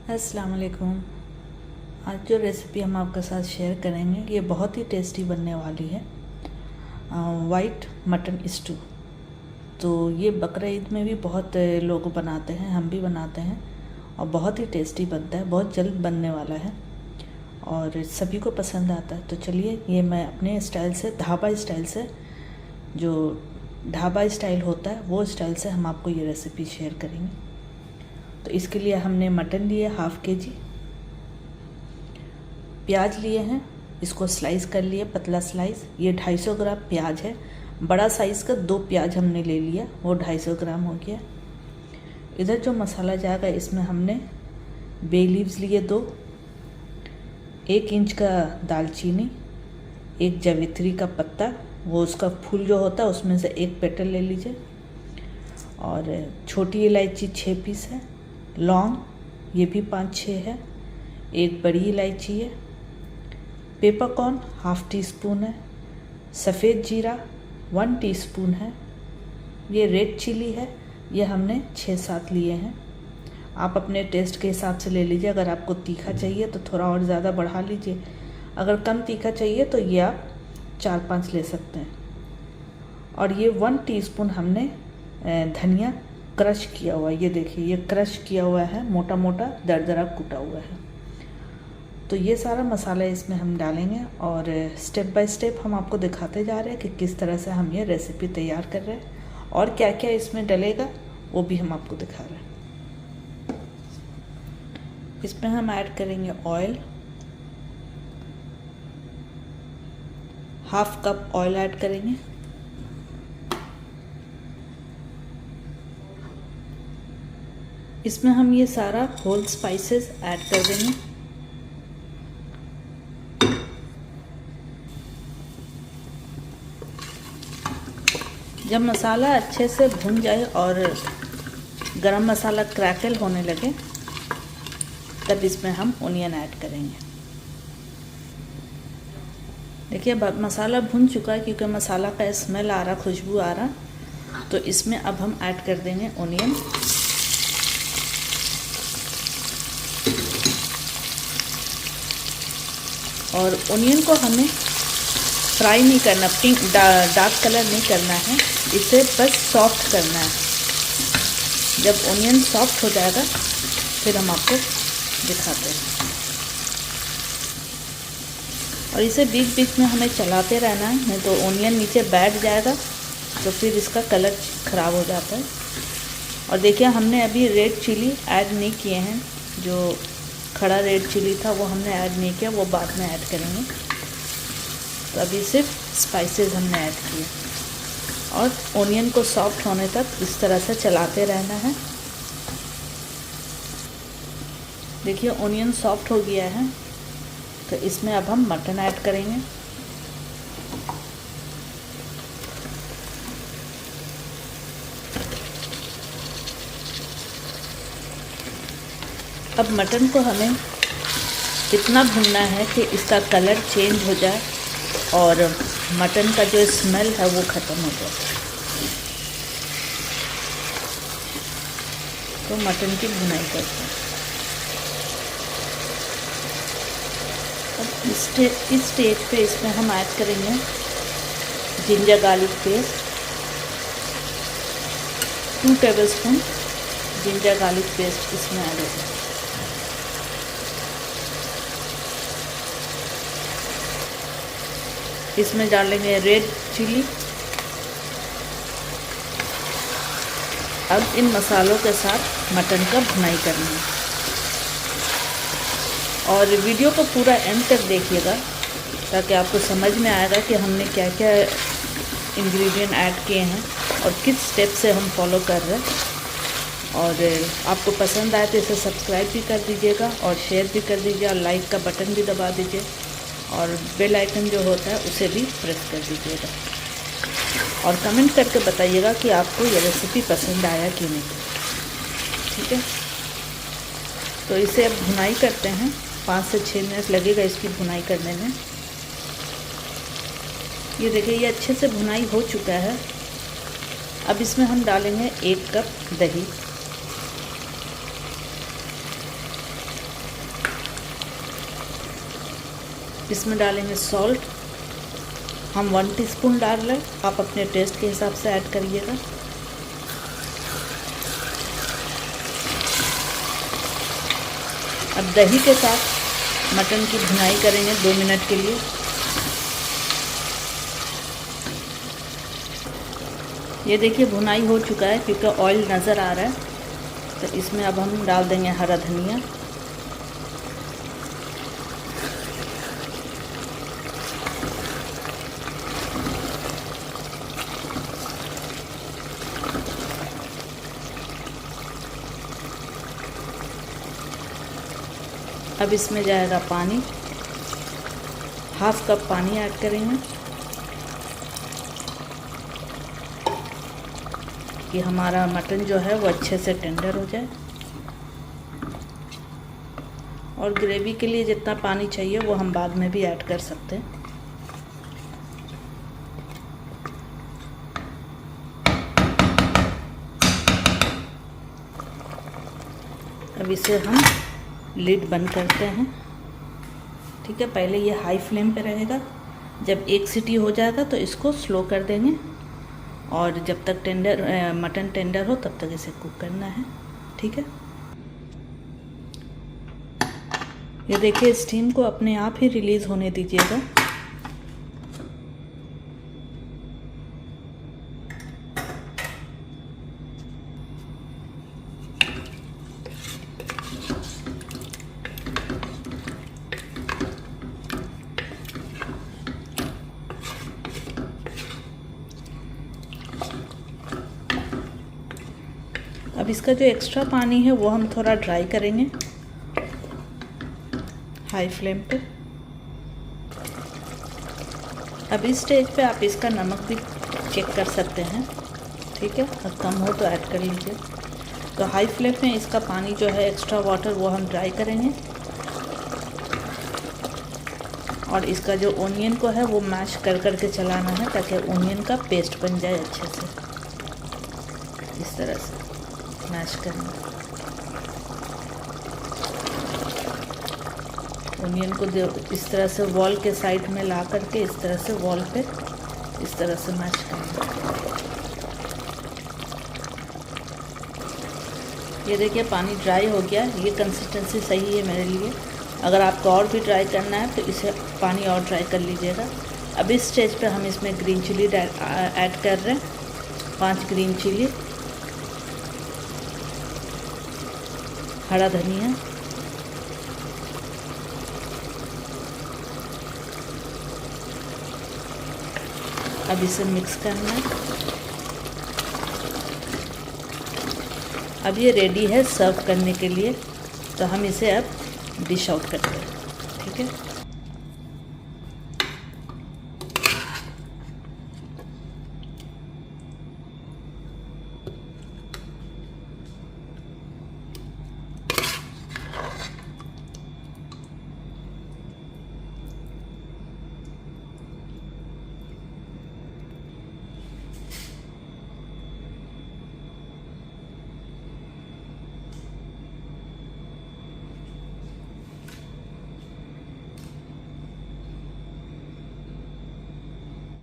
अस्सलाम वालेकुम। आज जो रेसिपी हम आपके साथ शेयर करेंगे ये बहुत ही टेस्टी बनने वाली है। White mutton stew. तो ये बकरा ईद में भी बहुत लोग बनाते हैं, हम भी बनाते हैं और बहुत ही टेस्टी बनता है। बहुत जल्द बनने वाला है और सभी को पसंद आता है। तो चलिए ये मैं अपने स्टाइल से, ढाबा स्टाइल से, जो ढाबा स्टाइल होता है वो स्टाइल से हम आपको ये रेसिपी शेयर करेंगे। तो इसके लिए हमने मटन लिए हाफ़ के जी, प्याज लिए हैं, इसको स्लाइस कर लिए, पतला स्लाइस। ये 250 ग्राम प्याज है, बड़ा साइज़ का 2 प्याज हमने ले लिया, वो 250 ग्राम हो गया। इधर जो मसाला जाएगा इसमें हमने बे लीव्स लिए 2, 1 इंच का दालचीनी, 1 जावित्री का पत्ता, वो उसका फूल जो होता है उसमें से 1 पेटल ले लीजिए, और छोटी इलायची 6 पीस है, लौंग ये भी 5-6 है, 1 बड़ी इलायची है, पेपरकॉर्न ½ टीस्पून है, सफ़ेद जीरा 1 टीस्पून है, ये रेड चिली है, ये हमने 6-7 लिए हैं। आप अपने टेस्ट के हिसाब से ले लीजिए। अगर आपको तीखा चाहिए तो थोड़ा और ज़्यादा बढ़ा लीजिए, अगर कम तीखा चाहिए तो ये आप 4-5 ले सकते हैं। और ये 1 टीस्पून हमने धनिया क्रश किया हुआ है, ये देखिए ये क्रश किया हुआ है, मोटा मोटा दरदरा कूटा हुआ है। तो ये सारा मसाला इसमें हम डालेंगे और स्टेप बाय स्टेप हम आपको दिखाते जा रहे हैं कि किस तरह से हम ये रेसिपी तैयार कर रहे हैं और क्या क्या इसमें डलेगा वो भी हम आपको दिखा रहे हैं। इसमें हम ऐड करेंगे ऑयल, ½ कप ऑयल ऐड करेंगे। इसमें हम ये सारा होल स्पाइसेस ऐड कर देंगे। जब मसाला अच्छे से भुन जाए और गरम मसाला क्रैकल होने लगे तब इसमें हम ओनियन ऐड करेंगे। देखिए मसाला भुन चुका है क्योंकि मसाला का स्मेल आ रहा, खुशबू आ रहा। तो इसमें अब हम ऐड कर देंगे ओनियन। और ओनियन को हमें फ्राई नहीं करना, पिंक डार्क कलर नहीं करना है, इसे बस सॉफ्ट करना है। जब ओनियन सॉफ्ट हो जाएगा फिर हम आपको दिखाते हैं। और इसे बीच बीच में हमें चलाते रहना है, नहीं तो ओनियन नीचे बैठ जाएगा तो फिर इसका कलर ख़राब हो जाता है। और देखिए हमने अभी रेड चिली ऐड नहीं किए हैं, जो खड़ा रेड चिली था वो हमने ऐड नहीं किया, वो बाद में ऐड करेंगे। तो अभी सिर्फ स्पाइसेस हमने ऐड किए और ओनियन को सॉफ्ट होने तक इस तरह से चलाते रहना है। देखिए ओनियन सॉफ्ट हो गया है, तो इसमें अब हम मटन ऐड करेंगे। अब मटन को हमें इतना भूनना है कि इसका कलर चेंज हो जाए और मटन का जो स्मेल है वो ख़त्म हो जाए। तो मटन की भुनाई करते हैं। अब इस स्टेज पे इसमें हम ऐड करेंगे ginger garlic paste, 2 tablespoon ginger garlic paste इसमें ऐड होगा। इसमें डालेंगे रेड चिली। अब इन मसालों के साथ मटन का भुनाई करनी है और वीडियो को पूरा एंड तक देखिएगा ताकि आपको समझ में आएगा कि हमने क्या क्या इंग्रेडिएंट ऐड किए हैं और किस स्टेप से हम फॉलो कर रहे हैं। और आपको पसंद आए तो इसे सब्सक्राइब भी कर दीजिएगा और शेयर भी कर दीजिए और लाइक का बटन भी दबा दीजिए और बेल आइकन जो होता है उसे भी प्रेस कर दीजिएगा। और कमेंट करके बताइएगा कि आपको ये रेसिपी पसंद आया कि नहीं। ठीक है, तो इसे अब भुनाई करते हैं। 5 से 6 मिनट लगेगा इसकी भुनाई करने में। ये देखिए ये अच्छे से भुनाई हो चुका है। अब इसमें हम डालेंगे 1 कप दही। इसमें डालेंगे सॉल्ट, हम 1 टीस्पून डाल रहे हैं, आप अपने टेस्ट के हिसाब से ऐड करिएगा। अब दही के साथ मटन की भुनाई करेंगे 2 मिनट के लिए। ये देखिए भुनाई हो चुका है क्योंकि ऑयल नज़र आ रहा है। तो इसमें अब हम डाल देंगे हरा धनिया, अब इसमें जाएगा पानी, 1/2 कप पानी ऐड करेंगे कि हमारा मटन जो है वो अच्छे से टेंडर हो जाए। और ग्रेवी के लिए जितना पानी चाहिए वो हम बाद में भी ऐड कर सकते हैं। अब इसे हम लिड बंद करते हैं। ठीक है, पहले ये हाई फ्लेम पे रहेगा, जब 1 सीटी हो जाएगा तो इसको स्लो कर देंगे और जब तक मटन टेंडर हो तब तक इसे कुक करना है। ठीक है, ये देखिए स्टीम को अपने आप ही रिलीज़ होने दीजिएगा। अब इसका जो एक्स्ट्रा पानी है वो हम थोड़ा ड्राई करेंगे हाई फ्लेम पे। अब इस स्टेज पे आप इसका नमक भी चेक कर सकते हैं। ठीक है, अगर कम हो तो ऐड कर लीजिए। तो हाई फ्लेम में इसका पानी जो है एक्स्ट्रा वाटर वो हम ड्राई करेंगे और इसका जो ओनियन को है वो मैश कर करके चलाना है ताकि ओनियन का पेस्ट बन जाए अच्छे से। इस तरह से मैश करना, ओनियन को इस तरह से वॉल के साइड में ला करके इस तरह से वॉल पे इस तरह से मैश करना। ये देखिए पानी ड्राई हो गया, ये कंसिस्टेंसी सही है मेरे लिए। अगर आपको और भी ड्राई करना है तो इसे पानी और ड्राई कर लीजिएगा। अब इस स्टेज पे हम इसमें ग्रीन चिली ऐड कर रहे हैं, 5 ग्रीन चिली, हरा धनिया, अब इसे मिक्स करना है। अब ये रेडी है सर्व करने के लिए, तो हम इसे अब डिश आउट करते हैं। ठीक है।